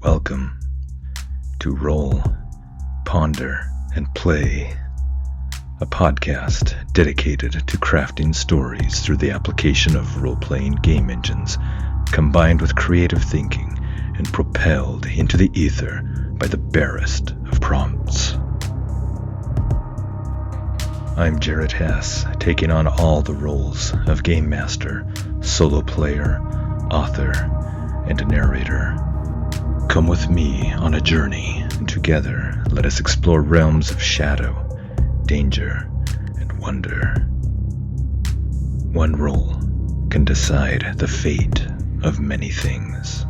Welcome to Roll, Ponder, and Play, a podcast dedicated to crafting stories through the application of role-playing game engines, combined with creative thinking and propelled into the ether by the barest of prompts. I'm Jared Hess, taking on all the roles of Game Master, Solo Player, Author, and Narrator. Come with me on a journey, and together let us explore realms of shadow, danger, and wonder. One role can decide the fate of many things.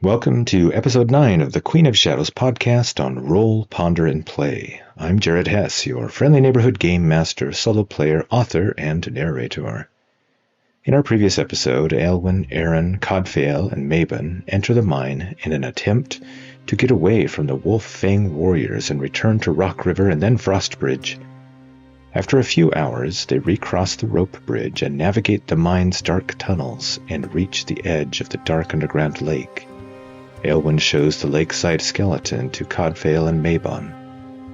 Welcome to Episode 9 of the Queen of Shadows podcast on Roll, Ponder, and Play. I'm Jared Hess, your friendly neighborhood game master, solo player, author, and narrator. In our previous episode, Eilwen, Aron, Cadfael, and Mabon enter the mine in an attempt to get away from the Wolf Fang warriors and return to Rockriver and then Frostrbridge. After a few hours, they recross the rope bridge and navigate the mine's dark tunnels and reach the edge of the dark underground lake. Eilwen shows the lakeside skeleton to Cadfael and Mabon,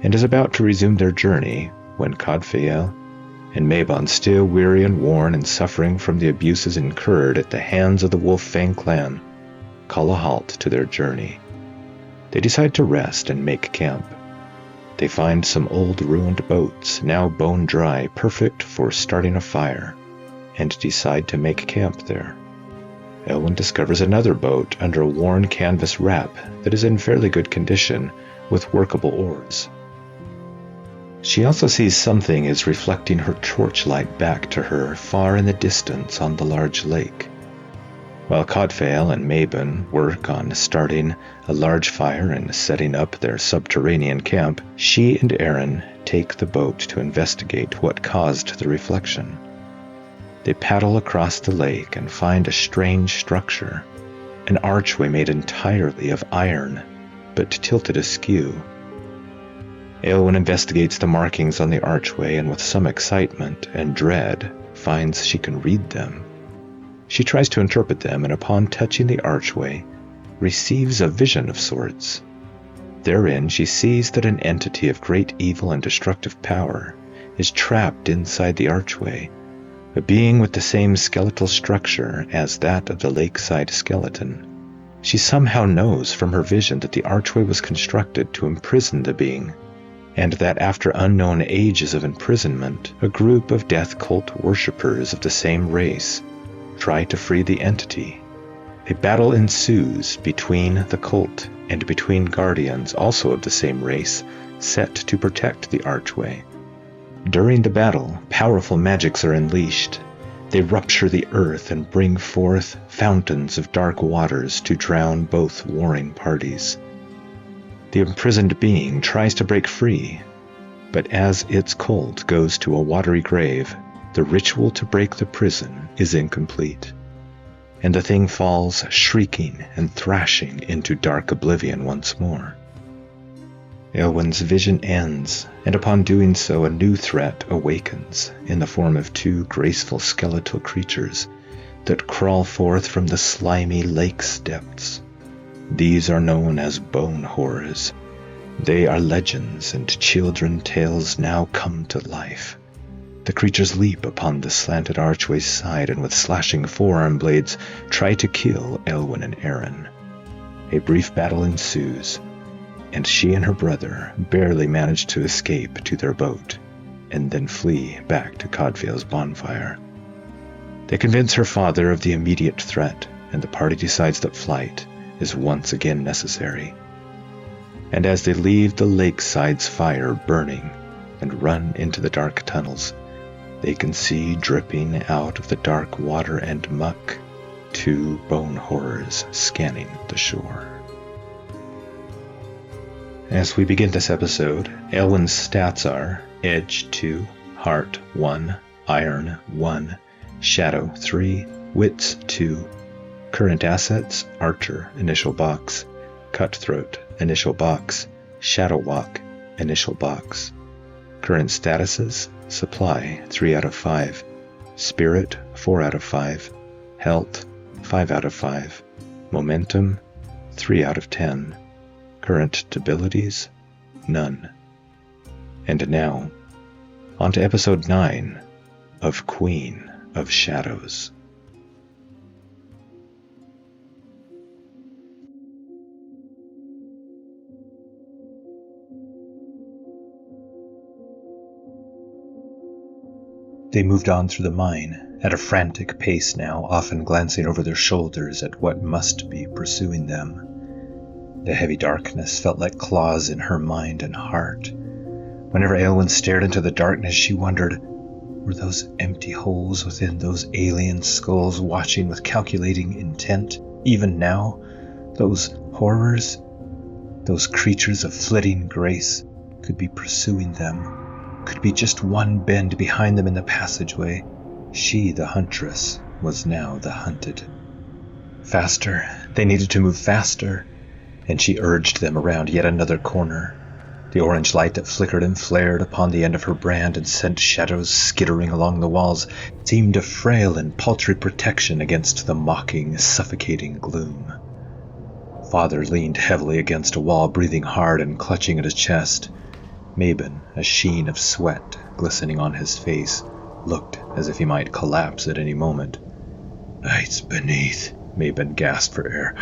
and is about to resume their journey when Cadfael and Mabon, still weary and worn and suffering from the abuses incurred at the hands of the Wolf Fang clan, call a halt to their journey. They decide to rest and make camp. They find some old ruined boats, now bone dry, perfect for starting a fire, and decide to make camp there. Eilwen discovers another boat under a worn canvas wrap that is in fairly good condition with workable oars. She also sees something is reflecting her torchlight back to her far in the distance on the large lake. While Cadfael and Mabon work on starting a large fire and setting up their subterranean camp, she and Aron take the boat to investigate what caused the reflection. They paddle across the lake and find a strange structure, an archway made entirely of iron, but tilted askew. Eilwen investigates the markings on the archway and with some excitement and dread finds she can read them. She tries to interpret them and upon touching the archway, receives a vision of sorts. Therein she sees that an entity of great evil and destructive power is trapped inside the archway, a being with the same skeletal structure as that of the lakeside skeleton. She somehow knows from her vision that the archway was constructed to imprison the being, and that after unknown ages of imprisonment, a group of death cult worshippers of the same race try to free the entity. A battle ensues between the cult and between guardians also of the same race set to protect the archway. During the battle, powerful magics are unleashed. They rupture the earth and bring forth fountains of dark waters to drown both warring parties. The imprisoned being tries to break free, but as its cult goes to a watery grave, the ritual to break the prison is incomplete, and the thing falls shrieking and thrashing into dark oblivion once more. Eilwen's vision ends, and upon doing so a new threat awakens in the form of two graceful skeletal creatures that crawl forth from the slimy lake's depths. These are known as bone horrors. They are legends and children tales now come to life. The creatures leap upon the slanted archway's side and with slashing forearm blades try to kill Eilwen and Aron. A brief battle ensues, and she and her brother barely manage to escape to their boat, and then flee back to Cadfael's bonfire. They convince her father of the immediate threat, and the party decides that flight is once again necessary. And as they leave the lakeside's fire burning and run into the dark tunnels, they can see dripping out of the dark water and muck two bone horrors scanning the shore. As we begin this episode, Eilwen's stats are Edge 2, Heart 1, Iron 1, Shadow 3, Wits 2, Current Assets, Archer, Initial Box, Cutthroat, Initial Box, Shadow Walk, Initial Box. Current statuses: supply 3 out of 5, spirit 4 out of 5, halt 5 out of 5, momentum 3 out of 10, current abilities none. And now, on to episode 9 of Queen of Shadows. They moved on through the mine, at a frantic pace now, often glancing over their shoulders at what must be pursuing them. The heavy darkness felt like claws in her mind and heart. Whenever Eilwen stared into the darkness, she wondered, were those empty holes within those alien skulls watching with calculating intent? Even now, those horrors, those creatures of flitting grace, could be pursuing them. Could be just one bend behind them in the passageway. She, the huntress, was now the hunted. Faster. They needed to move faster. And she urged them around yet another corner. The orange light that flickered and flared upon the end of her brand and sent shadows skittering along the walls seemed a frail and paltry protection against the mocking, suffocating gloom. Father leaned heavily against a wall, breathing hard and clutching at his chest. Mabon, a sheen of sweat glistening on his face, looked as if he might collapse at any moment. "Night's beneath," Mabon gasped for air.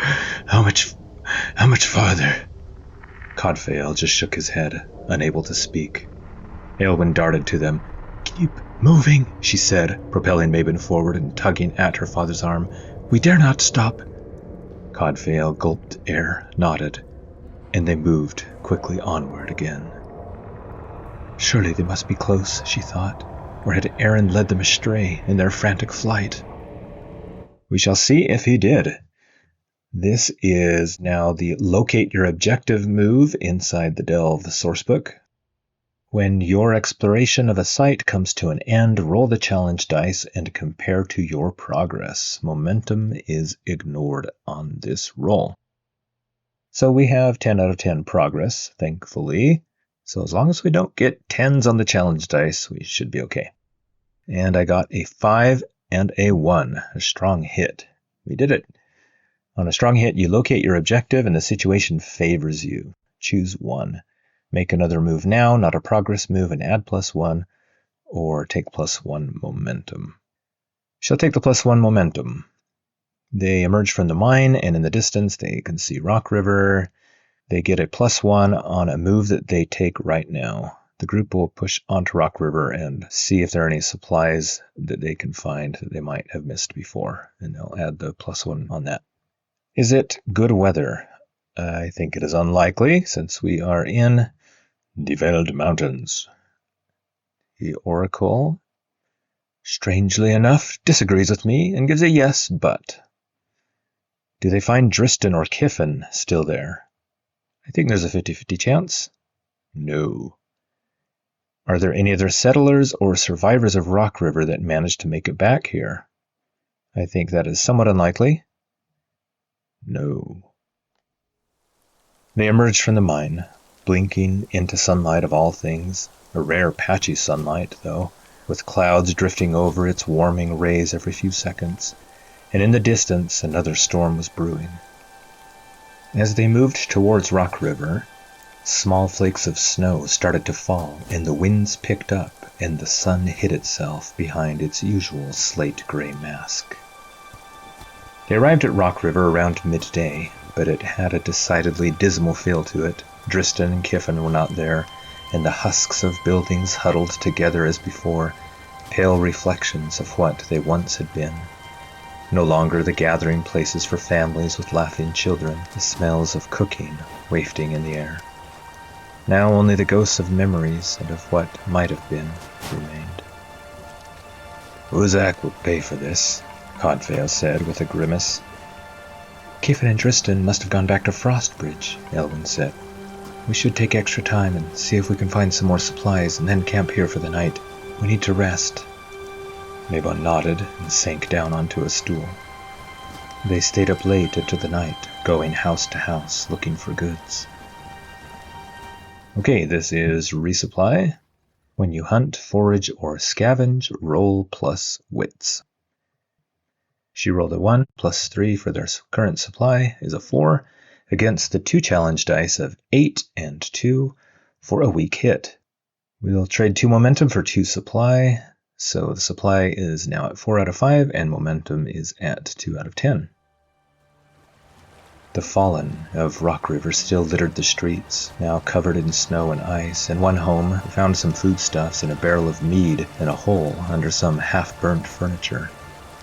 How much farther?" Cadfael just shook his head, unable to speak. Eilwen darted to them. "Keep moving," she said, propelling Mabon forward and tugging at her father's arm. "We dare not stop." Cadfael gulped air, nodded, and they moved quickly onward again. Surely they must be close, she thought, or had Aron led them astray in their frantic flight? We shall see if he did. This is now the locate your objective move inside the Delve sourcebook. When your exploration of a site comes to an end, roll the challenge dice and compare to your progress. Momentum is ignored on this roll. So we have 10 out of 10 progress, thankfully. So as long as we don't get 10s on the challenge dice, we should be okay. And I got a 5 and a 1, a strong hit. We did it. On a strong hit, you locate your objective and the situation favors you. Choose one. Make another move now, not a progress move, and add +1, or take +1 momentum. She'll take the +1 momentum. They emerge from the mine, and in the distance they can see Rockriver. They get a +1 on a move that they take right now. The group will push onto Rockriver and see if there are any supplies that they can find that they might have missed before, and they'll add the +1 on that. Is it good weather? I think it is unlikely, since we are in the Veiled Mountains. The Oracle, strangely enough, disagrees with me and gives a yes, but. Do they find Dristan or Kiffin still there? I think there's a 50-50 chance. No. Are there any other settlers or survivors of Rockriver that managed to make it back here? I think that is somewhat unlikely. No. They emerged from the mine, blinking into sunlight of all things, a rare patchy sunlight, though, with clouds drifting over its warming rays every few seconds, and in the distance another storm was brewing. As they moved towards Rockriver, small flakes of snow started to fall, and the winds picked up, and the sun hid itself behind its usual slate-gray mask. They arrived at Rockriver around midday, but it had a decidedly dismal feel to it. Dristan and Kiffin were not there, and the husks of buildings huddled together as before, pale reflections of what they once had been. No longer the gathering places for families with laughing children, the smells of cooking wafting in the air. Now only the ghosts of memories and of what might have been remained. "Uzak will pay for this," Cadfael said with a grimace. "Kiffin and Dristan must have gone back to Frostrbridge," Eilwen said. "We should take extra time and see if we can find some more supplies and then camp here for the night. We need to rest." Mabon nodded and sank down onto a stool. They stayed up late into the night, going house to house looking for goods. Okay, this is resupply. When you hunt, forage, or scavenge, roll plus wits. She rolled a 1, plus 3 for their current supply is a 4, against the 2 challenge dice of 8 and 2 for a weak hit. We'll trade 2 momentum for 2 supply, so the supply is now at 4 out of 5, and momentum is at 2 out of 10. The fallen of Rockriver still littered the streets, now covered in snow and ice. In one home, they found some foodstuffs and a barrel of mead in a hole under some half-burnt furniture.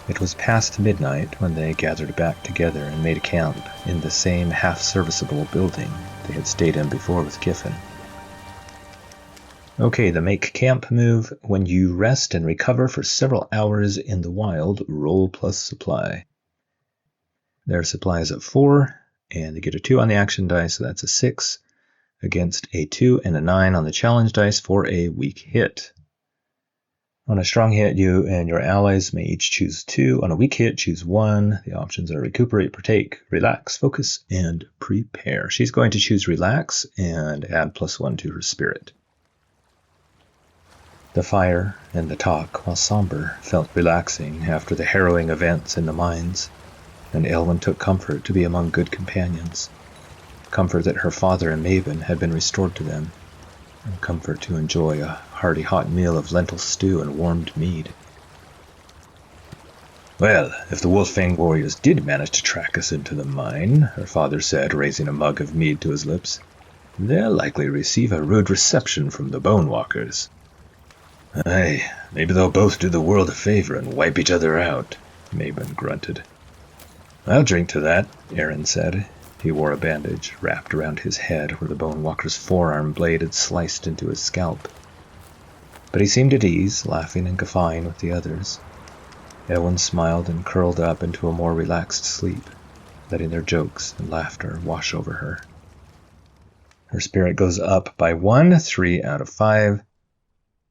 It was past midnight when they gathered back together and made camp in the same half-serviceable building they had stayed in before with Kiffin. Okay, the make camp move. When you rest and recover for several hours in the wild, roll plus supply. Their supply is at 4, and they get a 2 on the action dice, so that's a 6, against a 2 and a 9 on the challenge dice for a weak hit. On a strong hit, you and your allies may each choose 2. On a weak hit, choose 1. The options are recuperate, partake, relax, focus, and prepare. She's going to choose relax and add +1 to her spirit. The fire and the talk, while somber, felt relaxing after the harrowing events in the mines, and Eilwen took comfort to be among good companions. Comfort that her father and Mabon had been restored to them, and comfort to enjoy a hearty hot meal of lentil stew and warmed mead. "Well, if the Wolf Fang warriors did manage to track us into the mine," her father said, raising a mug of mead to his lips, "they'll likely receive a rude reception from the bone walkers." "Aye, maybe they'll both do the world a favor and wipe each other out," Mabon grunted. "I'll drink to that," Aron said. He wore a bandage wrapped around his head where the bone walker's forearm blade had sliced into his scalp. But he seemed at ease, laughing and guffawing with the others. Eilwen smiled and curled up into a more relaxed sleep, letting their jokes and laughter wash over her. Her spirit goes up by 1, 3 out of 5.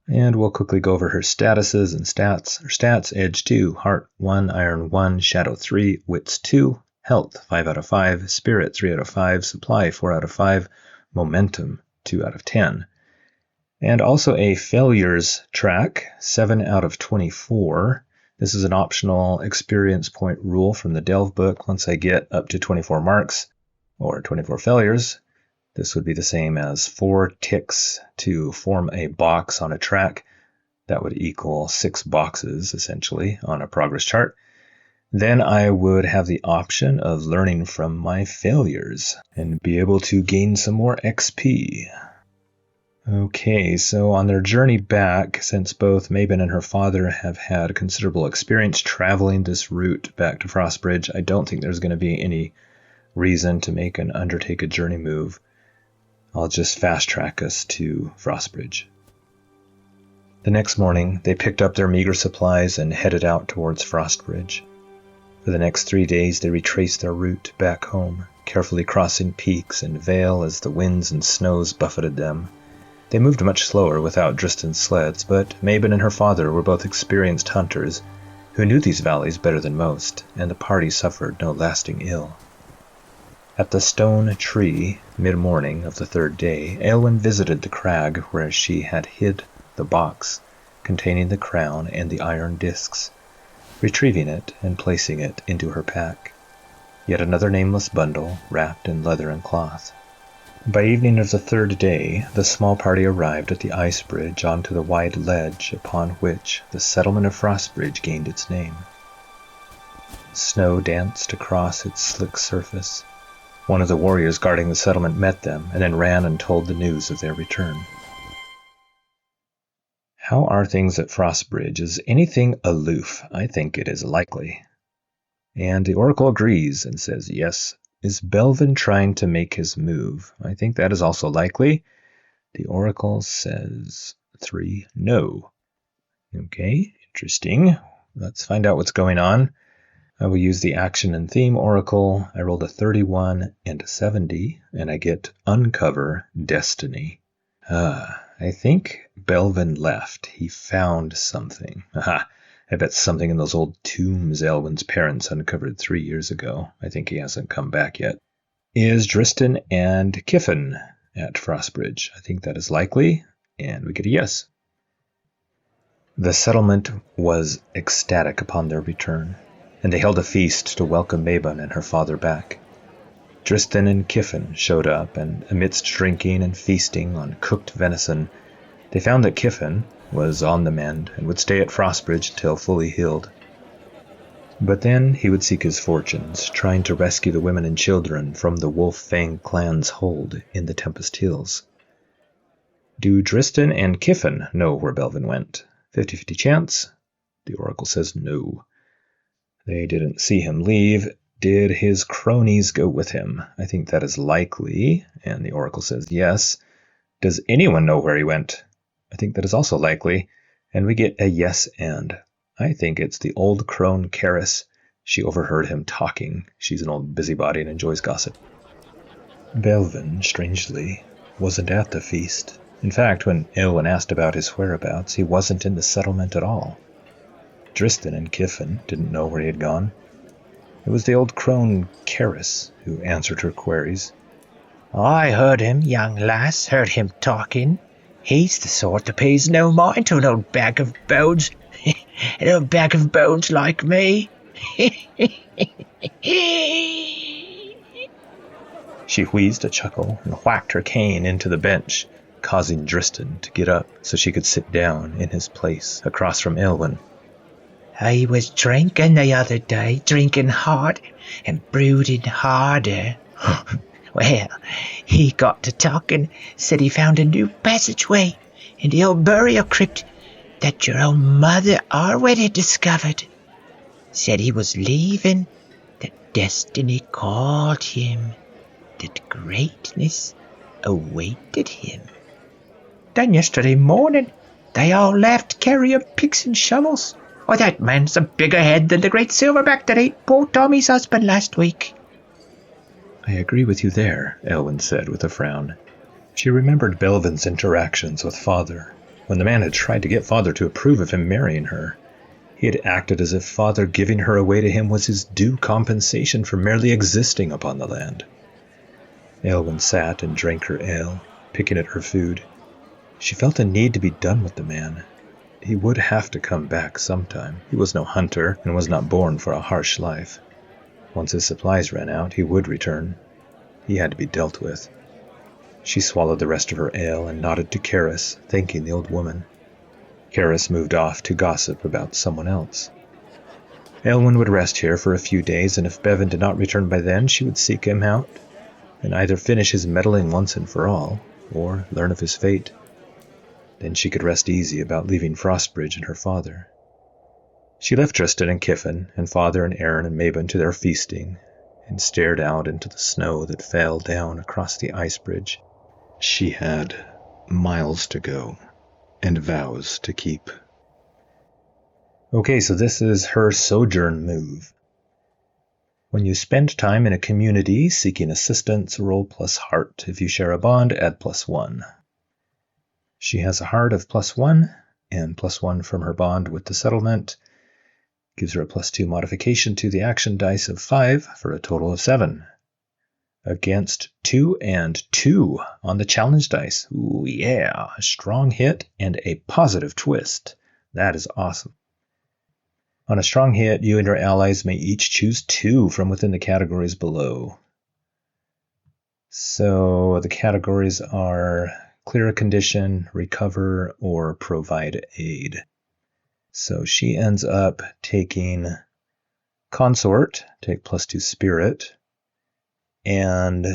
And we'll quickly go over her statuses and stats. Her stats: edge 2, heart 1, iron 1, shadow 3, wits 2, health 5 out of 5, spirit 3 out of 5, supply 4 out of 5, momentum 2 out of 10. And also a failures track, 7 out of 24. This is an optional experience point rule from the Delve book. Once I get up to 24 marks, or 24 failures, this would be the same as 4 ticks to form a box on a track. That would equal 6 boxes, essentially, on a progress chart. Then I would have the option of learning from my failures and be able to gain some more XP. Okay, so on their journey back, since both Mabon and her father have had considerable experience traveling this route back to Frostrbridge, I don't think there's going to be any reason to undertake a journey move. I'll just fast track us to Frostrbridge. The next morning, they picked up their meager supplies and headed out towards Frostrbridge. For the next 3 days, they retraced their route back home, carefully crossing peaks and vale as the winds and snows buffeted them. They moved much slower without Dristan's sleds, but Mabon and her father were both experienced hunters who knew these valleys better than most, and the party suffered no lasting ill. At the stone tree, mid-morning of the 3rd day, Eilwen visited the crag where she had hid the box containing the crown and the iron discs, retrieving it and placing it into her pack. Yet another nameless bundle, wrapped in leather and cloth. By evening of the 3rd day, the small party arrived at the ice bridge onto the wide ledge upon which the settlement of Frostbridge gained its name. Snow danced across its slick surface. One of the warriors guarding the settlement met them, and then ran and told the news of their return. "How are things at Frostbridge? Is anything aloof? I think it is likely." And the oracle agrees and says yes. "Is Belvin trying to make his move? I think that is also likely." The oracle says 3 no. Okay, interesting. Let's find out what's going on. I will use the action and theme oracle. I rolled a 31 and a 70, and I get Uncover Destiny. I think Belvin left. He found something. Aha! I bet something in those old tombs Eilwen's parents uncovered 3 years ago. I think he hasn't come back yet. Is Dristan and Kiffin at Frostbridge? I think that is likely, and we get a yes. The settlement was ecstatic upon their return, and they held a feast to welcome Mabon and her father back. Tristan and Kiffin showed up, and amidst drinking and feasting on cooked venison, they found that Kiffin was on the mend and would stay at Frostrbridge till fully healed. But then he would seek his fortunes, trying to rescue the women and children from the Wolf Fang clan's hold in the Tempest Hills. Do Tristan and Kiffin know where Belvin went? 50-50 chance? The Oracle says no. They didn't see him leave. Did his cronies go with him? I think that is likely, and the Oracle says yes. Does anyone know where he went? I think that is also likely, and we get a yes and. I think it's the old crone Karis. She overheard him talking. She's an old busybody and enjoys gossip. Belvin, strangely, wasn't at the feast. In fact, when Eilwen asked about his whereabouts, he wasn't in the settlement at all. Tristan and Kiffin didn't know where he had gone. It was the old crone Karis who answered her queries. I heard him, young lass, heard him talking. He's the sort that pays no mind to an old bag of bones. An old bag of bones like me. She wheezed a chuckle and whacked her cane into the bench, causing Tristan to get up so she could sit down in his place across from Eilwen. I was drinking the other day, drinking hard and brooding harder. Well, he got to talking, said he found a new passageway in the old burial crypt that your own mother Arwen had discovered. Said he was leaving, that destiny called him, that greatness awaited him. Then yesterday morning, they all left carrying picks and shovels. Oh, that man's a bigger head than the great silverback that ate poor Tommy's husband last week. I agree with you there, Eilwen said with a frown. She remembered Belvin's interactions with Father, when the man had tried to get Father to approve of him marrying her. He had acted as if Father giving her away to him was his due compensation for merely existing upon the land. Eilwen sat and drank her ale, picking at her food. She felt a need to be done with the man. He would have to come back sometime. He was no hunter and was not born for a harsh life. Once his supplies ran out, he would return. He had to be dealt with. She swallowed the rest of her ale and nodded to Karis, thanking the old woman. Karis moved off to gossip about someone else. Eilwen would rest here for a few days, and if Bevan did not return by then, she would seek him out and either finish his meddling once and for all, or learn of his fate. Then she could rest easy about leaving Frostbridge and her father. She left Tristan and Kiffin and Father and Aron and Mabon to their feasting, and stared out into the snow that fell down across the ice bridge. She had miles to go, and vows to keep. Okay, so this is her sojourn move. When you spend time in a community seeking assistance, roll plus heart. If you share a bond, add +1. She has a heart of +1, and +1 from her bond with the settlement. Gives her a +2 modification to the action dice of 5 for a total of 7. Against 2 and 2 on the challenge dice. Ooh, yeah. A strong hit and a positive twist. That is awesome. On a strong hit, you and your allies may each choose 2 from within the categories below. So the categories are clear a condition, recover, or provide aid. So she ends up taking consort, take +2 spirit, and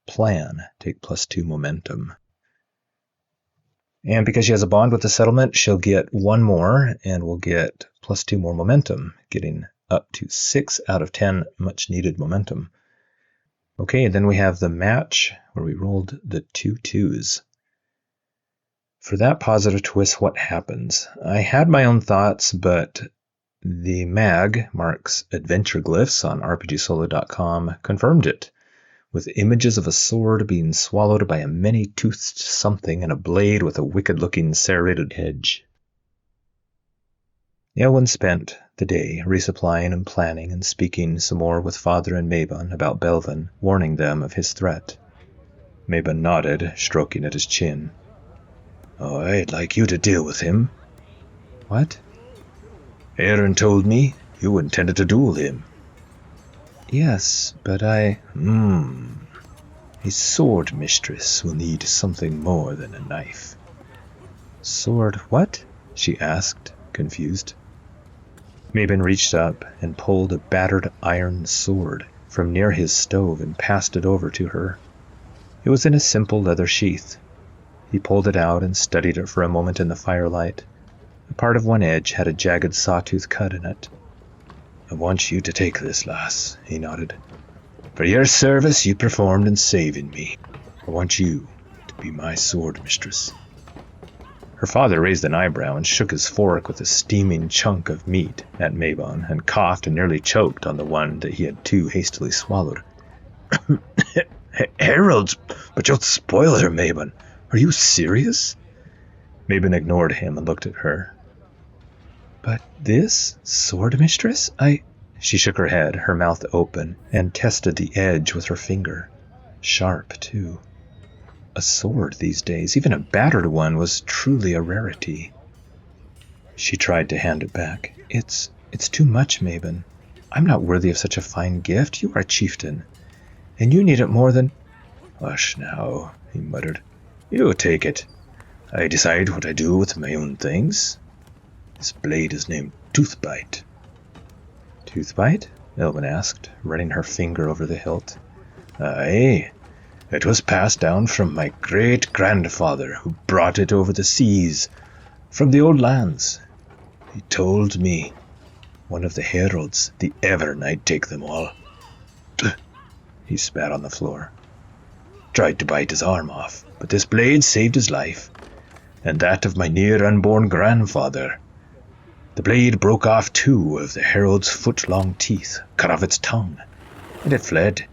plan, take +2 momentum. And because she has a bond with the settlement, she'll get 1 more and will get +2 more momentum, getting up to 6 out of 10 much needed momentum. Okay, then we have the match where we rolled the 2 2s. For that positive twist, what happens? I had my own thoughts, but the mag, Mark's adventure glyphs on RPGsolo.com, confirmed it, with images of a sword being swallowed by a many-toothed something and a blade with a wicked-looking serrated edge. Eilwen spent the day resupplying and planning and speaking some more with Father and Mabon about Belvin, warning them of his threat. Mabon nodded, stroking at his chin. "Oh, I'd like you to deal with him." What? Aron told me you intended to duel him. Yes, but A sword mistress will need something more than a knife. Sword what? She asked, confused. Mabon reached up and pulled a battered iron sword from near his stove and passed it over to her. It was in a simple leather sheath. He pulled it out and studied it for a moment in the firelight. A part of one edge had a jagged sawtooth cut in it. I want you to take this, lass, he nodded. For your service you performed in saving me. I want you to be my sword mistress. Her father raised an eyebrow and shook his fork with a steaming chunk of meat at Mabon and coughed and nearly choked on the one that he had too hastily swallowed. Heralds, but you'll spoil her, Mabon. Are you serious? Mabon ignored him and looked at her. But this sword mistress? She shook her head, her mouth open, and tested the edge with her finger. Sharp, too. A sword these days, even a battered one, was truly a rarity. She tried to hand it back. It's too much, Mabon. I'm not worthy of such a fine gift. You are a chieftain, and you need it more than... Hush now, he muttered. You take it. I decide what I do with my own things. This blade is named Toothbite. Toothbite? Eilwen asked, running her finger over the hilt. Aye. It was passed down from my great-grandfather, who brought it over the seas, from the old lands. He told me one of the heralds, the Evernight, take them all. He spat on the floor. Tried to bite his arm off, but this blade saved his life, and that of my near-unborn grandfather. The blade broke off 2 of the herald's foot-long teeth, cut off its tongue, and it fled.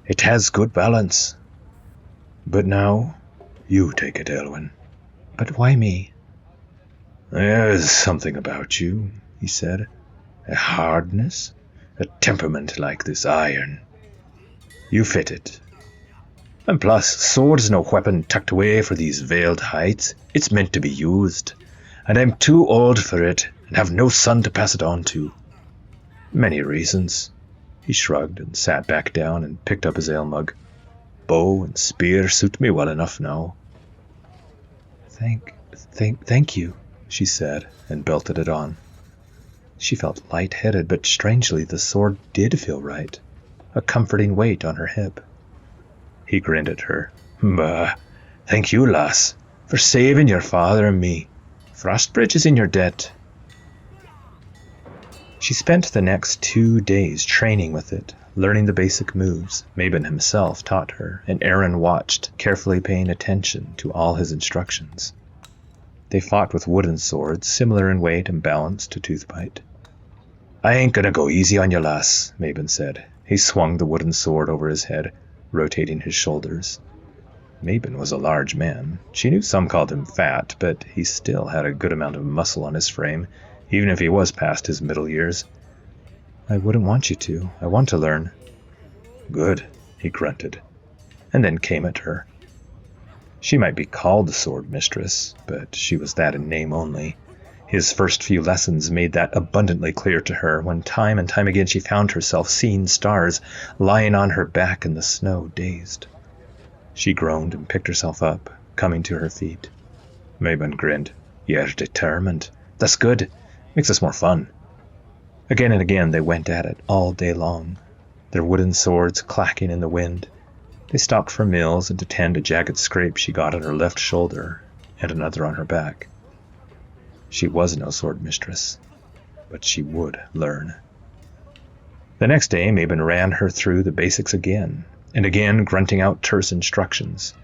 It has good balance. But now, you take it, Eilwen. But why me? There's something about you, he said. A hardness, a temperament like this iron. You fit it. And plus, sword's no weapon tucked away for these veiled heights. It's meant to be used, and I'm too old for it and have no son to pass it on to. Many reasons. He shrugged and sat back down and picked up his ale mug. Bow and spear suit me well enough now. Thank you, she said, and belted it on. She felt light-headed, but strangely the sword did feel right, a comforting weight on her hip. He grinned at her. Bah, thank you, lass, for saving your father and me. Frostrbridge is in your debt. She spent the next 2 days training with it, learning the basic moves. Mabon himself taught her, and Aron watched, carefully paying attention to all his instructions. They fought with wooden swords, similar in weight and balance to Toothbite. I ain't gonna go easy on you, lass, Mabon said. He swung the wooden sword over his head, rotating his shoulders. Mabon was a large man. She knew some called him fat, but he still had a good amount of muscle on his frame, even if he was past his middle years. I wouldn't want you to. I want to learn. Good, he grunted, and then came at her. She might be called the sword mistress, but she was that in name only. His first few lessons made that abundantly clear to her when time and time again she found herself seeing stars, lying on her back in the snow, dazed. She groaned and picked herself up, coming to her feet. Mabon grinned. You're determined. That's good. Makes us more fun. Again and again they went at it all day long, their wooden swords clacking in the wind. They stopped for meals and to tend a jagged scrape she got on her left shoulder and another on her back. She was no sword mistress, but she would learn. The next day Mabon ran her through the basics again, and again grunting out terse instructions.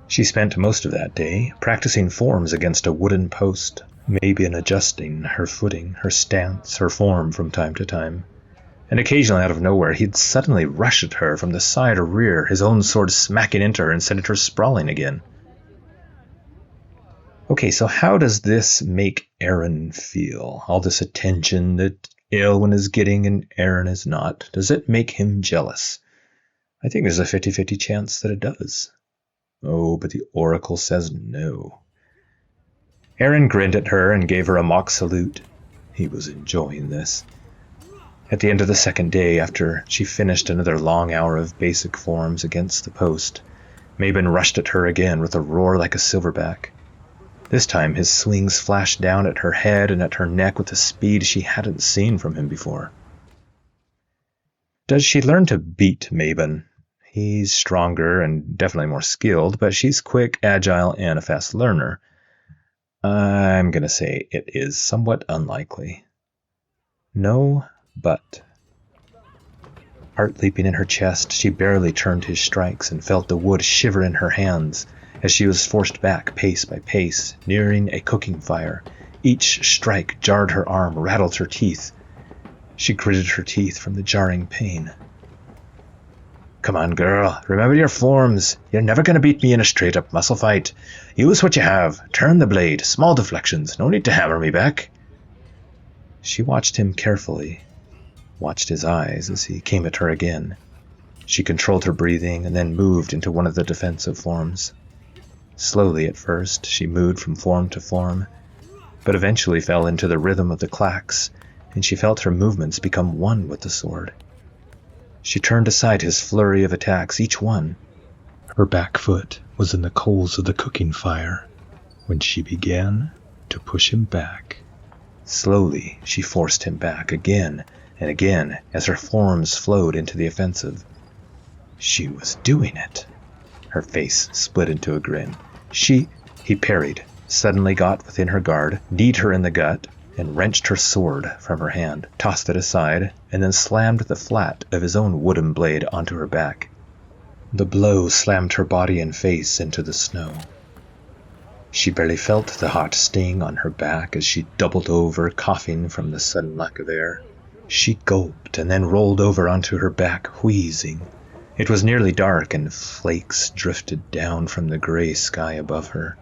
She spent most of that day practicing forms against a wooden post, Mabon adjusting her footing, her stance, her form from time to time. And occasionally out of nowhere he'd suddenly rush at her from the side or rear, his own sword smacking into her and sending her sprawling again. Okay, so how does this make Aron feel? All this attention that Eilwen is getting and Aron is not. Does it make him jealous? I think there's a 50-50 chance that it does. Oh, but the Oracle says no. Aron grinned at her and gave her a mock salute. He was enjoying this. At the end of the second day, after she finished another long hour of basic forms against the post, Mabon rushed at her again with a roar like a silverback. This time his swings flashed down at her head and at her neck with a speed she hadn't seen from him before. Does she learn to beat Mabon? He's stronger and definitely more skilled, but she's quick, agile, and a fast learner. I'm going to say it is somewhat unlikely. No, but. Heart leaping in her chest, she barely turned his strikes and felt the wood shiver in her hands as she was forced back pace by pace, nearing a cooking fire. Each strike jarred her arm, rattled her teeth. She gritted her teeth from the jarring pain. Come on, girl. Remember your forms. You're never going to beat me in a straight-up muscle fight. Use what you have. Turn the blade. Small deflections. No need to hammer me back. She watched him carefully, watched his eyes as he came at her again. She controlled her breathing and then moved into one of the defensive forms. Slowly at first, she moved from form to form, but eventually fell into the rhythm of the clacks, and she felt her movements become one with the sword. She turned aside his flurry of attacks, each one. Her back foot was in the coals of the cooking fire when she began to push him back. Slowly, she forced him back again and again as her forms flowed into the offensive. She was doing it. Her face split into a grin. He parried, suddenly got within her guard, kneed her in the gut, and wrenched her sword from her hand, tossed it aside, and then slammed the flat of his own wooden blade onto her back. The blow slammed her body and face into the snow. She barely felt the hot sting on her back as she doubled over, coughing from the sudden lack of air. She gulped and then rolled over onto her back, wheezing. It was nearly dark, and flakes drifted down from the gray sky above her.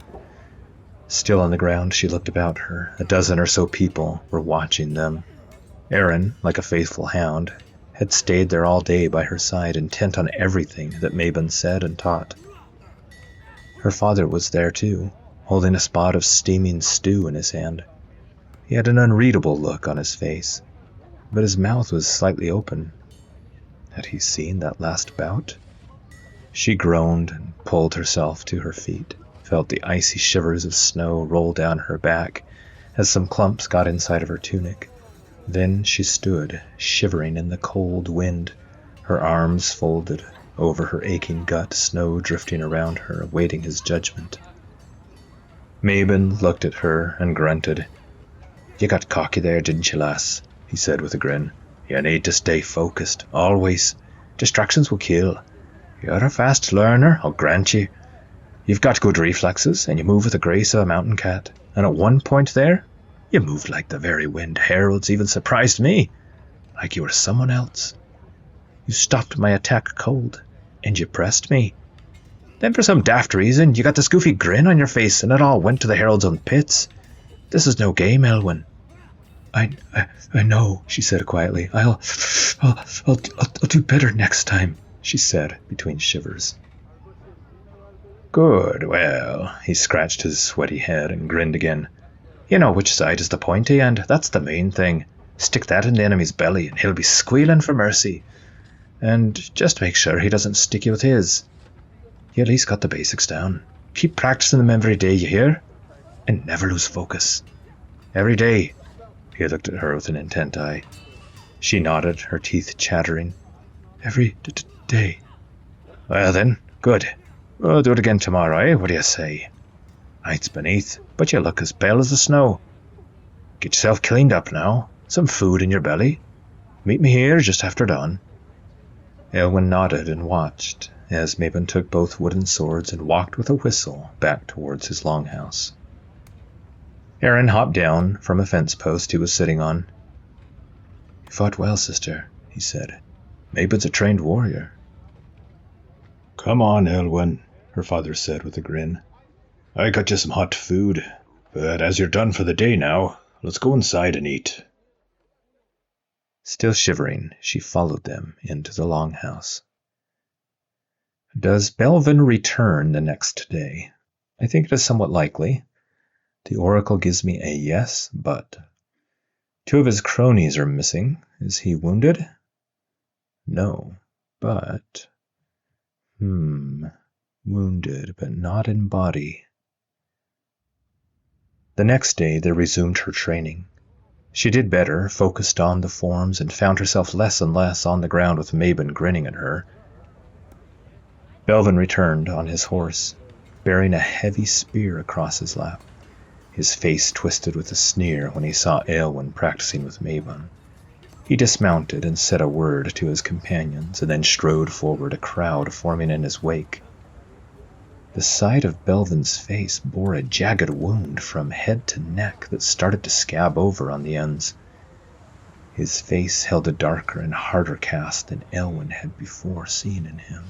Still on the ground, she looked about her. A dozen or so people were watching them. Aron, like a faithful hound, had stayed there all day by her side, intent on everything that Mabon said and taught. Her father was there too, holding a spot of steaming stew in his hand. He had an unreadable look on his face, but his mouth was slightly open. Had he seen that last bout? She groaned and pulled herself to her feet, felt the icy shivers of snow roll down her back as some clumps got inside of her tunic. Then she stood, shivering in the cold wind, her arms folded over her aching gut, snow drifting around her, awaiting his judgment. Mabon looked at her and grunted. "You got cocky there, didn't you, lass?" he said with a grin. "You need to stay focused, always. Distractions will kill. You're a fast learner, I'll grant you. You've got good reflexes, and you move with the grace of a mountain cat. And at one point there, you moved like the very wind heralds, even surprised me, like you were someone else. You stopped my attack cold, and you pressed me. Then for some daft reason, you got this goofy grin on your face, and it all went to the herald's own pits. This is no game, Eilwen." I know, she said quietly. I'll do better next time, she said between shivers. "Good, well," he scratched his sweaty head and grinned again. "You know which side is the pointy end, that's the main thing. Stick that in the enemy's belly and he'll be squealing for mercy. And just make sure he doesn't stick you with his. You at least got the basics down. Keep practicing them every day, you hear? And never lose focus. Every day." He looked at her with an intent eye. She nodded, her teeth chattering. "Every day." "Well then, good. We'll do it again tomorrow, eh? What do you say? Night's beneath, but you look as pale as the snow. Get yourself cleaned up now. Some food in your belly. Meet me here just after dawn." Eilwen nodded and watched as Mabon took both wooden swords and walked with a whistle back towards his longhouse. Aron hopped down from a fence post he was sitting on. "You fought well, sister," he said. "Mabon's a trained warrior." "Come on, Eilwen," her father said with a grin. "I got you some hot food, but as you're done for the day now, let's go inside and eat." Still shivering, she followed them into the longhouse. Does Belvin return the next day? I think it is somewhat likely. The oracle gives me a yes, but 2 of his cronies are missing. Is he wounded? No, but... wounded, but not in body. The next day they resumed her training. She did better, focused on the forms, and found herself less and less on the ground with Mabon grinning at her. Belvin returned on his horse, bearing a heavy spear across his lap. His face twisted with a sneer when he saw Eilwen practicing with Mabon. He dismounted and said a word to his companions, and then strode forward, a crowd forming in his wake. The side of Belvin's face bore a jagged wound from head to neck that started to scab over on the ends. His face held a darker and harder cast than Eilwen had before seen in him.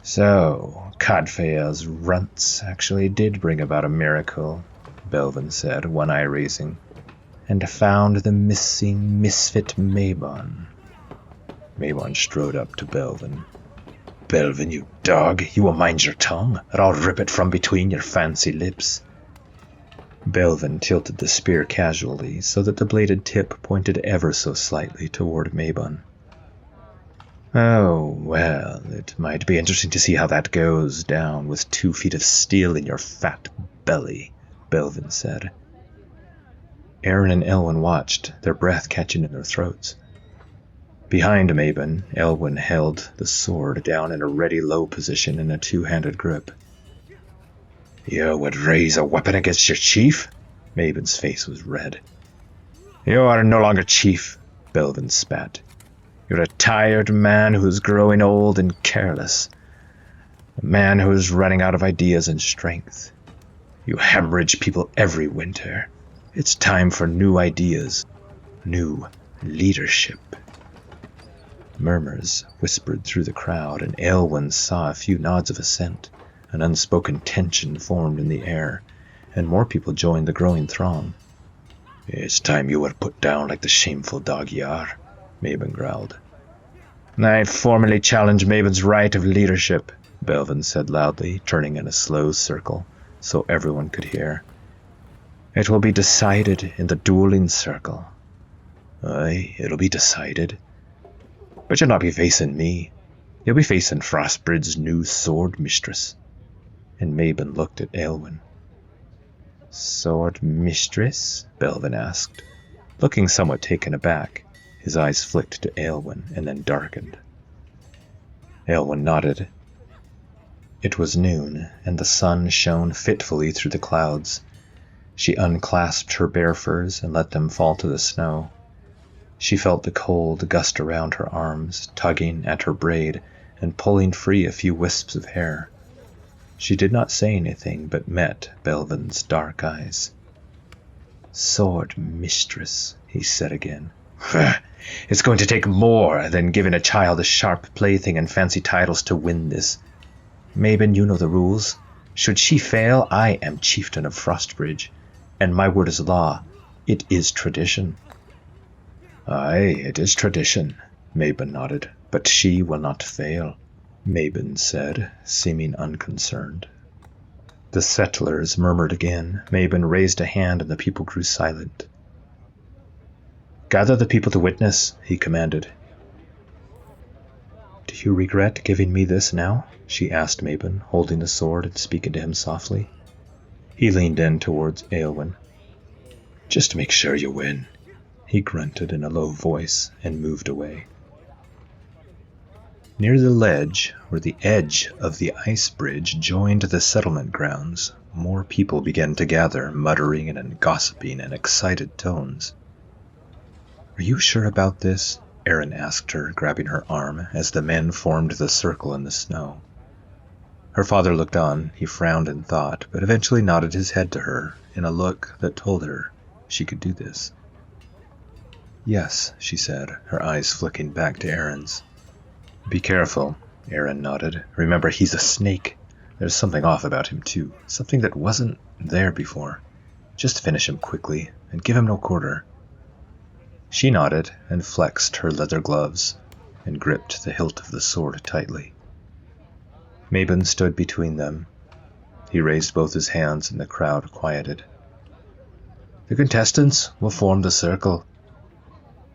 So, Cadfael's runts actually did bring about a miracle, Belvin said, one eye raising, and found the missing misfit Mabon. Mabon strode up to Belvin. Belvin, you dog, you will mind your tongue, or I'll rip it from between your fancy lips. Belvin tilted the spear casually so that the bladed tip pointed ever so slightly toward Mabon. Oh, well, it might be interesting to see how that goes down with 2 feet of steel in your fat belly, Belvin said. Aron and Eilwen watched, their breath catching in their throats. Behind Mabon, Eilwen held the sword down in a ready low position in a 2-handed grip. You would raise a weapon against your chief? Mabon's face was red. You are no longer chief, Belvin spat. You're a tired man who's growing old and careless. A man who's running out of ideas and strength. You hemorrhage people every winter. It's time for new ideas. New leadership. Murmurs whispered through the crowd, and Eilwen saw a few nods of assent. An unspoken tension formed in the air, and more people joined the growing throng. It's time you were put down like the shameful dog you are, Mabon growled. I formally challenge Mabon's right of leadership, Belvin said loudly, turning in a slow circle so everyone could hear. It will be decided in the dueling circle. Aye, it'll be decided. But you'll not be facing me. You'll be facing Frostbridge's new sword mistress. And Mabon looked at Eilwen. Sword mistress? Belvin asked, looking somewhat taken aback. His eyes flicked to Eilwen and then darkened. Eilwen nodded. It was noon, and the sun shone fitfully through the clouds. She unclasped her bare furs and let them fall to the snow. She felt the cold gust around her arms, tugging at her braid and pulling free a few wisps of hair. She did not say anything, but met Belvin's dark eyes. Sword mistress, he said again. It's going to take more than giving a child a sharp plaything and fancy titles to win this. Mabon, you know the rules. Should she fail, I am chieftain of Frostbridge, and my word is law. It is tradition. Aye, it is tradition, Mabon nodded, but she will not fail, Mabon said, seeming unconcerned. The settlers murmured again. Mabon raised a hand and the people grew silent. Gather the people to witness, he commanded. Do you regret giving me this now? She asked Mabon, holding the sword and speaking to him softly. He leaned in towards Eilwen. Just to make sure you win, he grunted in a low voice and moved away. Near the ledge, where the edge of the ice bridge joined the settlement grounds, more people began to gather, muttering and gossiping in excited tones. Are you sure about this? Aron asked her, grabbing her arm, as the men formed the circle in the snow. Her father looked on. He frowned in thought, but eventually nodded his head to her in a look that told her she could do this. Yes, she said, her eyes flicking back to Aron's. Be careful, Aron nodded. Remember, he's a snake. There's something off about him, too. Something that wasn't there before. Just finish him quickly, and give him no quarter. She nodded and flexed her leather gloves and gripped the hilt of the sword tightly. Mabon stood between them. He raised both his hands and the crowd quieted. "The contestants will form the circle."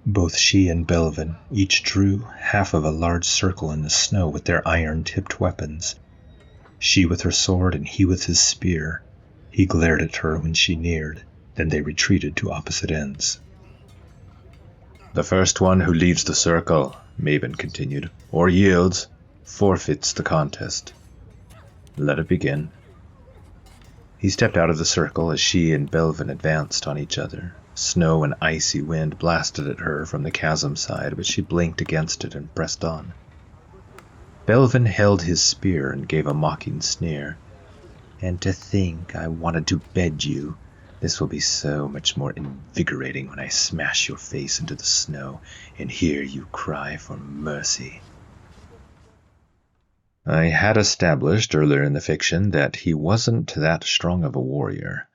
Both she and Belvin each drew half of a large circle in the snow with their iron-tipped weapons. She with her sword and he with his spear. He glared at her when she neared, then they retreated to opposite ends. "The first one who leaves the circle," Mabon continued, "or yields, forfeits the contest. Let it begin." He stepped out of the circle as she and Belvin advanced on each other. Snow and icy wind blasted at her from the chasm side, but she blinked against it and pressed on. Belvin held his spear and gave a mocking sneer. "And to think I wanted to bed you. This will be so much more invigorating when I smash your face into the snow and hear you cry for mercy." I had established earlier in the fiction that he wasn't that strong of a warrior,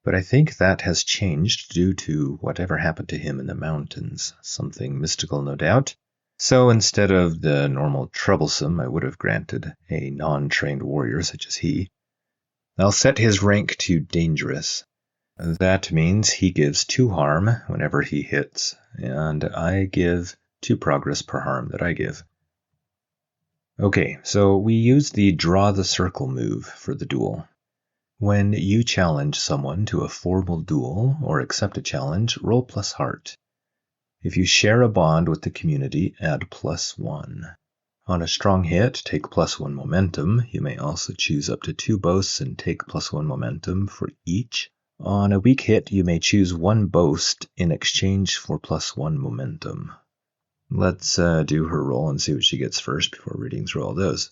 but I think that has changed due to whatever happened to him in the mountains. Something mystical, no doubt. So instead of the normal troublesome I would have granted a non-trained warrior such as he, I'll set his rank to dangerous. That means he gives 2 harm whenever he hits, and I give 2 progress per harm that I give. Okay, so we use the draw the circle move for the duel. When you challenge someone to a formal duel or accept a challenge, roll plus heart. If you share a bond with the community, add +1. On a strong hit, take +1 momentum. You may also choose up to 2 boasts and take +1 momentum for each. On a weak hit, you may choose 1 boast in exchange for +1 momentum. Let's do her roll and see what she gets first before reading through all those.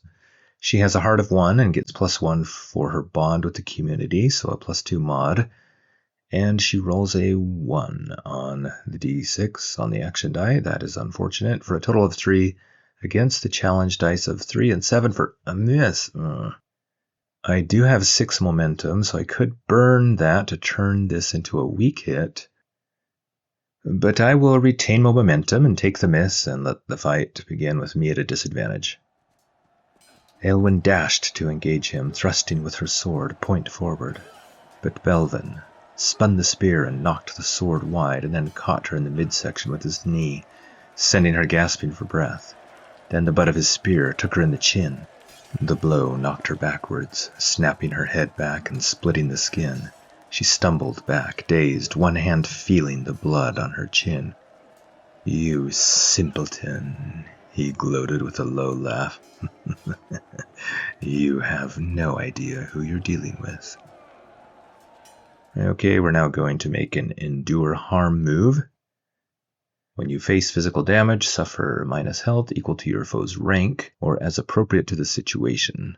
She has a heart of 1 and gets +1 for her bond with the community, so a +2 mod. And she rolls a 1 on the d6 on the action die. That is unfortunate, for a total of 3 against the challenge dice of 3 and 7 for a miss. I do have 6 momentum, so I could burn that to turn this into a weak hit. But I will retain my momentum and take the miss and let the fight begin with me at a disadvantage. Eilwen dashed to engage him, thrusting with her sword point forward. But Belvin spun the spear and knocked the sword wide and then caught her in the midsection with his knee, sending her gasping for breath. Then the butt of his spear took her in the chin. The blow knocked her backwards, snapping her head back and splitting the skin. She stumbled back, dazed, one hand feeling the blood on her chin. "You simpleton," he gloated with a low laugh. "You have no idea who you're dealing with." Okay, we're now going to make an endure harm move. When you face physical damage, suffer minus health equal to your foe's rank, or as appropriate to the situation.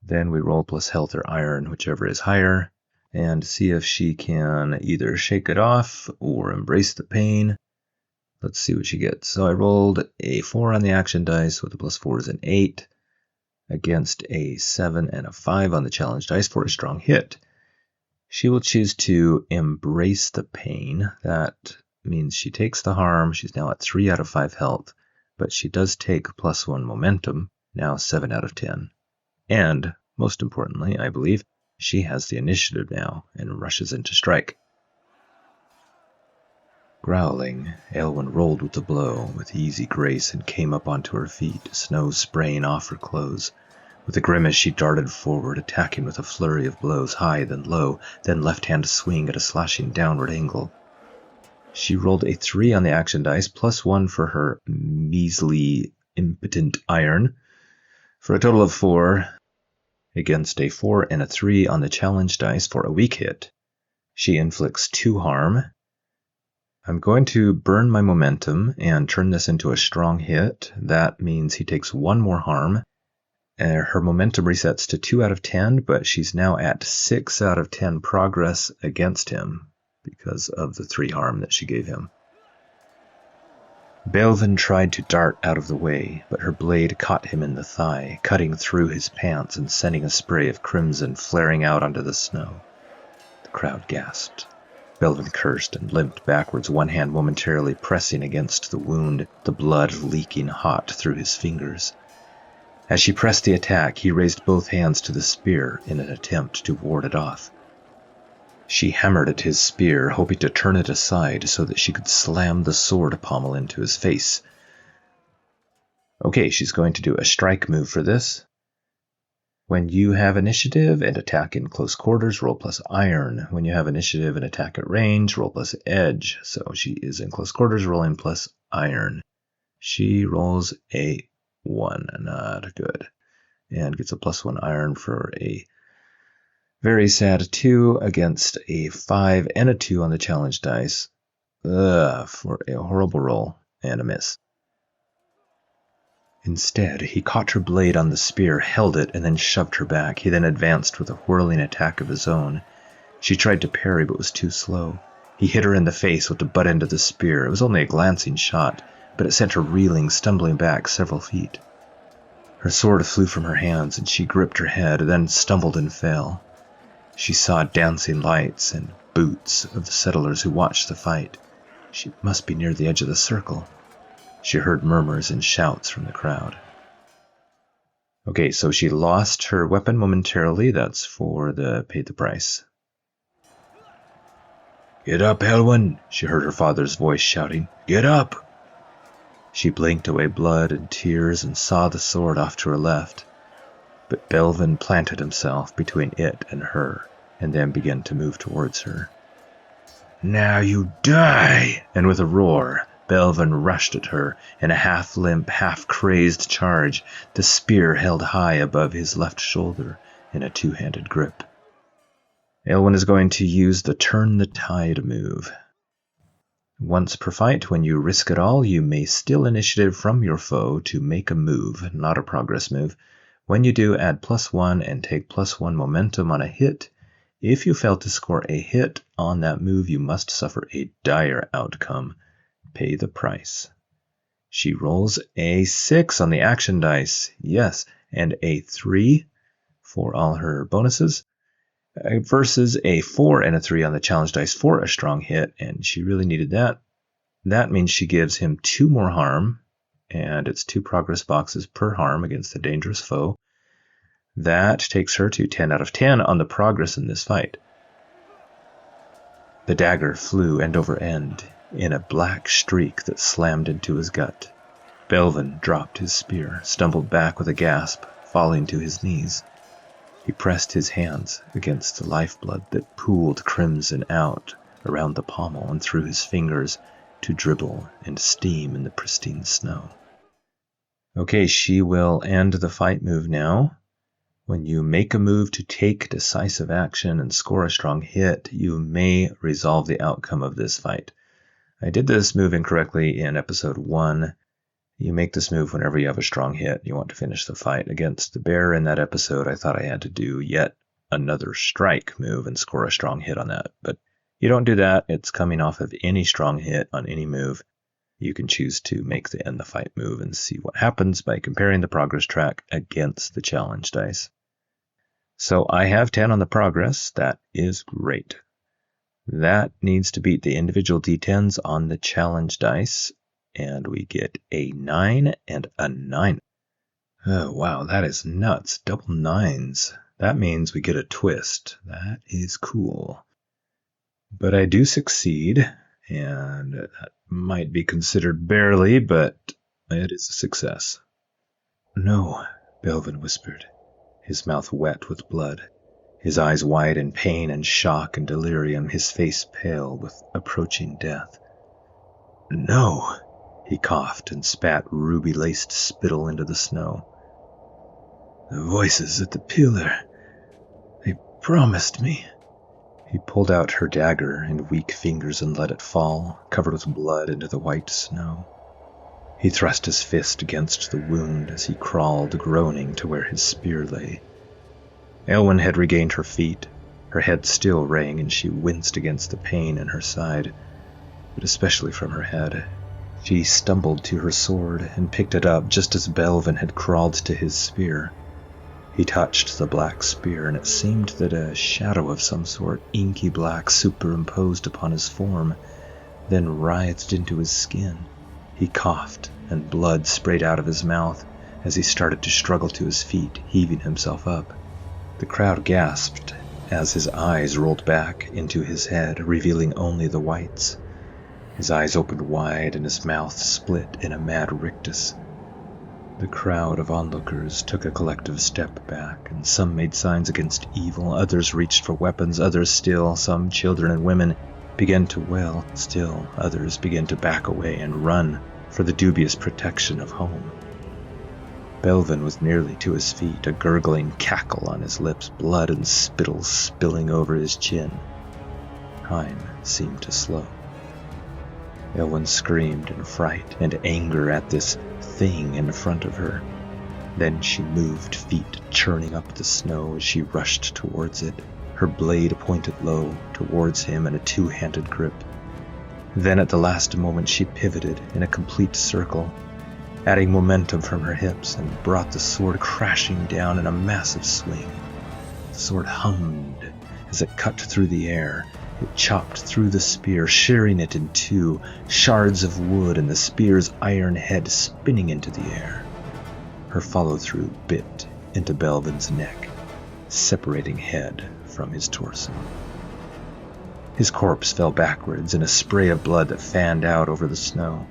Then we roll plus health or iron, whichever is higher, and see if she can either shake it off or embrace the pain. Let's see what she gets. So I rolled a 4 on the action dice with a +4 is an 8, against a 7 and a 5 on the challenge dice for a strong hit. She will choose to embrace the pain. That means she takes the harm. She's now at 3 out of 5 health, but she does take +1 momentum, now 7 out of 10. And, most importantly, I believe, she has the initiative now and rushes in to strike. Growling, Eilwen rolled with the blow with easy grace and came up onto her feet, snow spraying off her clothes. With a grimace, she darted forward, attacking with a flurry of blows, high then low, then left-hand swing at a slashing downward angle. She rolled a 3 on the action dice, +1 for her measly, impotent iron, for a total of 4, against a 4 and a 3 on the challenge dice for a weak hit. She inflicts 2 harm. I'm going to burn my momentum and turn this into a strong hit. That means he takes 1 more harm. Her momentum resets to 2 out of 10, but she's now at 6 out of 10 progress against him because of the 3 harm that she gave him. Belvin tried to dart out of the way, but her blade caught him in the thigh, cutting through his pants and sending a spray of crimson flaring out onto the snow. The crowd gasped. Belvin cursed and limped backwards, one hand momentarily pressing against the wound, the blood leaking hot through his fingers. As she pressed the attack, he raised both hands to the spear in an attempt to ward it off. She hammered at his spear, hoping to turn it aside so that she could slam the sword pommel into his face. Okay, she's going to do a strike move for this. When you have initiative and attack in close quarters, roll plus iron. When you have initiative and attack at range, roll plus edge. So she is in close quarters, rolling plus iron. She rolls a 1, not good, and gets a +1 iron for a very sad 2 against a 5 and a 2 on the challenge dice. For a horrible roll and a miss. Instead, he caught her blade on the spear, held it, and then shoved her back. He then advanced with a whirling attack of his own. She tried to parry, but was too slow. He hit her in the face with the butt end of the spear. It was only a glancing shot, but it sent her reeling, stumbling back several feet. Her sword flew from her hands, and she gripped her head, then stumbled and fell. She saw dancing lights and boots of the settlers who watched the fight. She must be near the edge of the circle. She heard murmurs and shouts from the crowd. Okay, so she lost her weapon momentarily. That's for the paid the price. "Get up, Eilwen," she heard her father's voice shouting. "Get up!" She blinked away blood and tears and saw the sword off to her left. But Belvin planted himself between it and her, and then began to move towards her. "Now you die!" And with a roar, Belvin rushed at her in a half-limp, half-crazed charge, the spear held high above his left shoulder in a two-handed grip. Eilwen is going to use the Turn the Tide move. Once per fight, when you risk it all, you may steal initiative from your foe to make a move, not a progress move. When you do, add +1 and take +1 momentum on a hit. If you fail to score a hit on that move, you must suffer a dire outcome. Pay the price. She rolls a 6 on the action dice, yes, and a 3 for all her bonuses, versus a 4 and a 3 on the challenge dice for a strong hit, and she really needed that. That means she gives him 2 more harm, and it's 2 progress boxes per harm against a dangerous foe. That takes her to 10 out of 10 on the progress in this fight. The dagger flew end over end in a black streak that slammed into his gut. Belvin dropped his spear, stumbled back with a gasp, falling to his knees. He pressed his hands against the lifeblood that pooled crimson out around the pommel and through his fingers to dribble and steam in the pristine snow. Okay, she will end the fight move now. When you make a move to take decisive action and score a strong hit, you may resolve the outcome of this fight. I did this move incorrectly in episode 1. You make this move whenever you have a strong hit. You want to finish the fight. Against the bear in that episode, I thought I had to do yet another strike move and score a strong hit on that. But you don't do that. It's coming off of any strong hit on any move. You can choose to make the end the fight move and see what happens by comparing the progress track against the challenge dice. So I have 10 on the progress. That is great. That needs to beat the individual D10s on the challenge dice, and we get a 9 and a 9. Oh, wow, that is nuts. Double 9s. That means we get a twist. That is cool. But I do succeed, and that might be considered barely, but it is a success. "No," Belvin whispered, his mouth wet with blood, his eyes wide in pain and shock and delirium, his face pale with approaching death. "No," he coughed and spat ruby-laced spittle into the snow. "The voices at the pillar, they promised me." He pulled out her dagger in weak fingers and let it fall, covered with blood, into the white snow. He thrust his fist against the wound as he crawled, groaning, to where his spear lay. Eilwen had regained her feet. Her head still rang, and she winced against the pain in her side, but especially from her head. She stumbled to her sword and picked it up just as Belvin had crawled to his spear. He touched the black spear, and it seemed that a shadow of some sort, inky black, superimposed upon his form, then writhed into his skin. He coughed, and blood sprayed out of his mouth, as he started to struggle to his feet, heaving himself up. The crowd gasped as his eyes rolled back into his head, revealing only the whites. His eyes opened wide and his mouth split in a mad rictus. The crowd of onlookers took a collective step back, and some made signs against evil, others reached for weapons, others still, some children and women, began to wail, still others began to back away and run for the dubious protection of home. Belvin was nearly to his feet, a gurgling cackle on his lips, blood and spittle spilling over his chin. Time seemed to slow. Eilwen screamed in fright and anger at this thing in front of her. Then she moved, feet churning up the snow as she rushed towards it, her blade pointed low towards him in a two-handed grip. Then at the last moment she pivoted in a complete circle, adding momentum from her hips, and brought the sword crashing down in a massive swing. The sword hummed as it cut through the air. It chopped through the spear, shearing it in two, shards of wood and the spear's iron head spinning into the air. Her follow-through bit into Belvin's neck, separating head from his torso. His corpse fell backwards in a spray of blood that fanned out over the snow,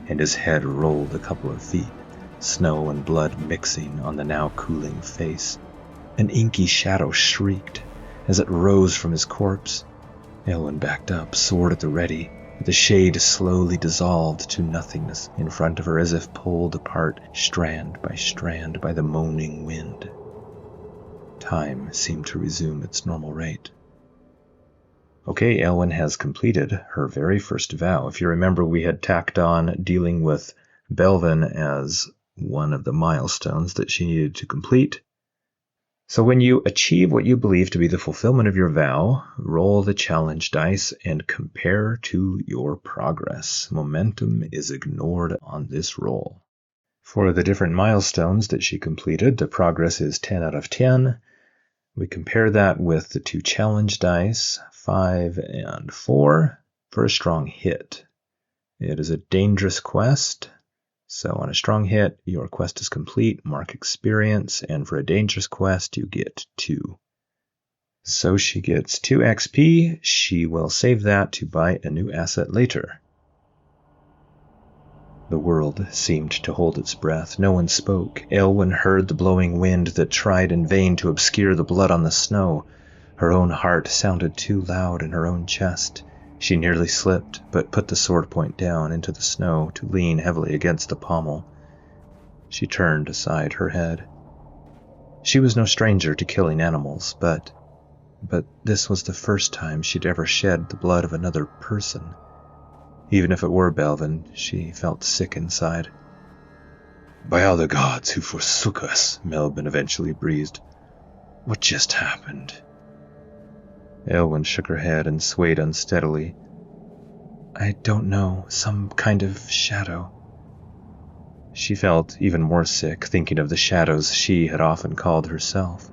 and his head rolled a couple of feet, snow and blood mixing on the now cooling face. An inky shadow shrieked as it rose from his corpse. Eilwen backed up, sword at the ready, but the shade slowly dissolved to nothingness in front of her as if pulled apart strand by the moaning wind. Time seemed to resume its normal rate. Okay, Eilwen has completed her very first vow. If you remember, we had tacked on dealing with Belvin as one of the milestones that she needed to complete. So when you achieve what you believe to be the fulfillment of your vow, roll the challenge dice and compare to your progress. Momentum is ignored on this roll. For the different milestones that she completed, the progress is 10 out of 10. We compare that with the two challenge dice, 5 and 4, for a strong hit. It is a dangerous quest. So on a strong hit, your quest is complete, mark experience, and for a dangerous quest, you get 2. So she gets 2 XP. She will save that to buy a new asset later. The world seemed to hold its breath. No one spoke. Eilwen heard the blowing wind that tried in vain to obscure the blood on the snow. Her own heart sounded too loud in her own chest. She nearly slipped, but put the sword point down into the snow to lean heavily against the pommel. She turned aside her head. She was no stranger to killing animals, but this was the first time she'd ever shed the blood of another person. Even if it were Belvin, she felt sick inside. "By all the gods who forsook us," Melvin eventually breathed. "What just happened?" Eilwen shook her head and swayed unsteadily. "I don't know. Some kind of shadow." She felt even more sick, thinking of the shadows she had often called herself.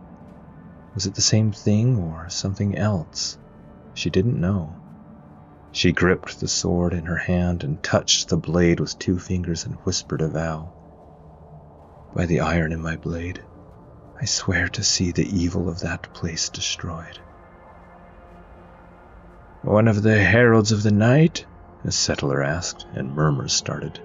Was it the same thing or something else? She didn't know. She gripped the sword in her hand and touched the blade with 2 fingers and whispered a vow. "By the iron in my blade, I swear to see the evil of that place destroyed." "One of the heralds of the night?" a settler asked, and murmurs started.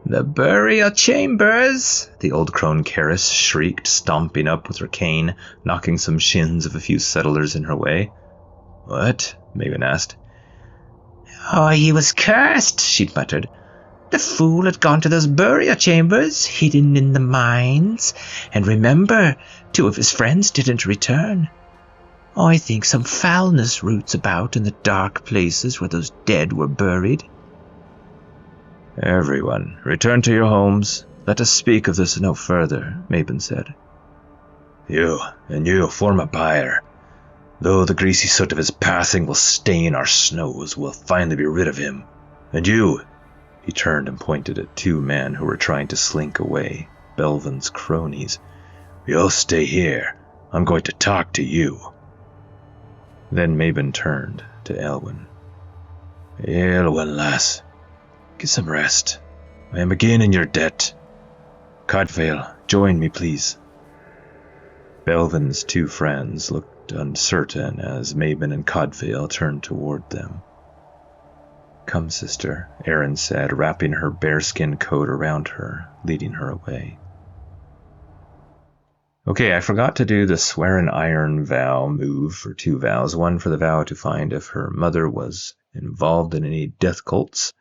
"The burial chambers!" the old crone Karis shrieked, stomping up with her cane, knocking some shins of a few settlers in her way. "What?" Mabon asked. "Oh, he was cursed," she muttered. "The fool had gone to those burial chambers, hidden in the mines, and remember, 2 of his friends didn't return. I think some foulness roots about in the dark places where those dead were buried." "Everyone, return to your homes. Let us speak of this no further," Mabon said. "You, and you, form a pyre. Though the greasy soot of his passing will stain our snows, we'll finally be rid of him. And you," he turned and pointed at 2 men who were trying to slink away, Belvin's cronies. "You'll stay here. I'm going to talk to you." Then Mabon turned to Eilwen. "Eilwen, lass, get some rest. I am again in your debt." Cadfael, join me, please. Belvin's two friends looked uncertain as Mabon and Cadfael turned toward them. Come, sister, Aron said, wrapping her bearskin coat around her, leading her away. Okay, I forgot to do the swear an iron vow move for 2 vows. One for the vow to find if her mother was involved in any death cults.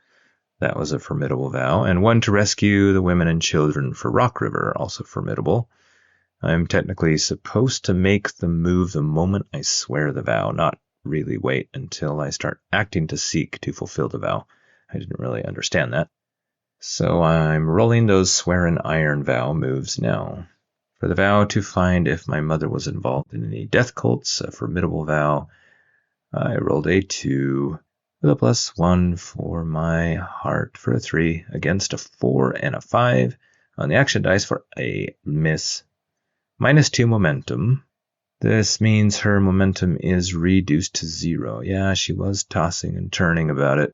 That was a formidable vow. And one to rescue the women and children for Rockriver, also formidable. I'm technically supposed to make the move the moment I swear the vow, not really wait until I start acting to seek to fulfill the vow. I didn't really understand that. So I'm rolling those swear an iron vow moves now. For the vow to find if my mother was involved in any death cults, a formidable vow, I rolled a 2 with a +1 for my heart for a 3 against a 4 and a 5 on the action dice for a miss. -2 momentum. This means her momentum is reduced to 0. Yeah, she was tossing and turning about it.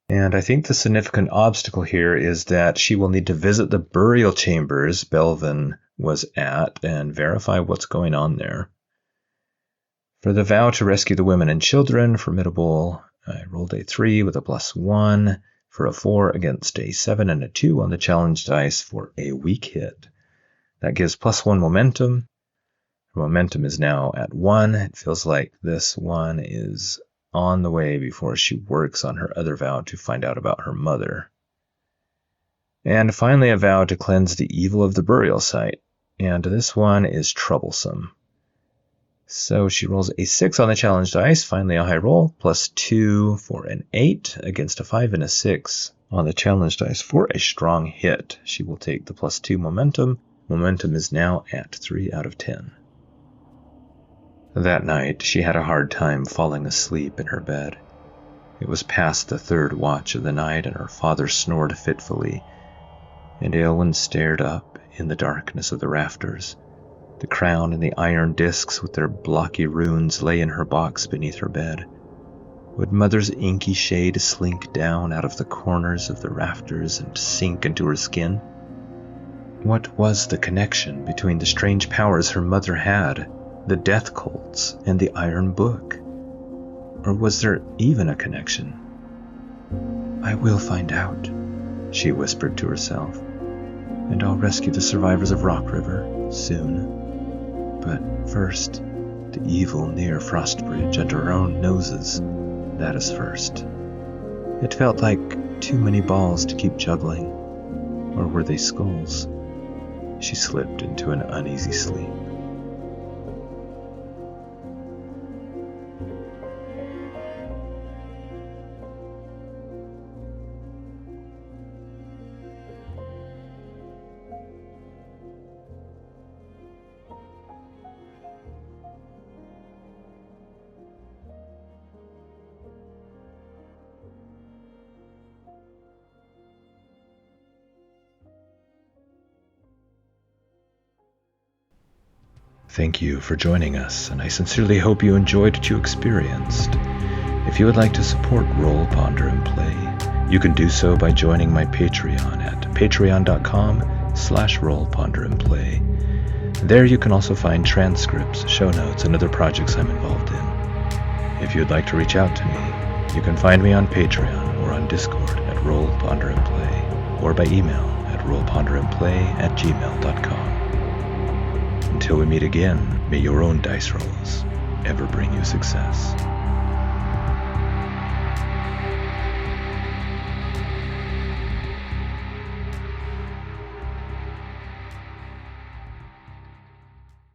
And I think the significant obstacle here is that she will need to visit the burial chambers Belvin was at and verify what's going on there. For the vow to rescue the women and children, formidable, I rolled a 3 with a +1 for a 4 against a 7 and a 2 on the challenge dice for a weak hit. That gives +1 momentum. Her momentum is now at 1. It feels like this one is on the way before she works on her other vow to find out about her mother. And finally, a vow to cleanse the evil of the burial site. And this one is troublesome. So she rolls a 6 on the challenge dice, finally a high roll, +2 for an 8 against a 5 and a 6 on the challenge dice for a strong hit. She will take the +2 momentum. Momentum is now at 3 out of 10. That night, she had a hard time falling asleep in her bed. It was past the 3rd watch of the night, and her father snored fitfully, and Eilwen stared up in the darkness of the rafters. The crown and the iron discs with their blocky runes lay in her box beneath her bed. Would Mother's inky shade slink down out of the corners of the rafters and sink into her skin? What was the connection between the strange powers her mother had, the death cults, and the iron book? Or was there even a connection? I will find out, she whispered to herself, and I'll rescue the survivors of Rockriver soon. But first, the evil near Frostrbridge under her own noses. That is first. It felt like too many balls to keep juggling. Or were they skulls? She slipped into an uneasy sleep. Thank you for joining us, and I sincerely hope you enjoyed what you experienced. If you would like to support Roll, Ponder, and Play, you can do so by joining my Patreon at patreon.com/Roll, Ponder, and Play. There you can also find transcripts, show notes, and other projects I'm involved in. If you would like to reach out to me, you can find me on Patreon or on Discord at Roll, Ponder, and Play, or by email at rollponderandplay@gmail.com. Until we meet again, may your own dice rolls ever bring you success.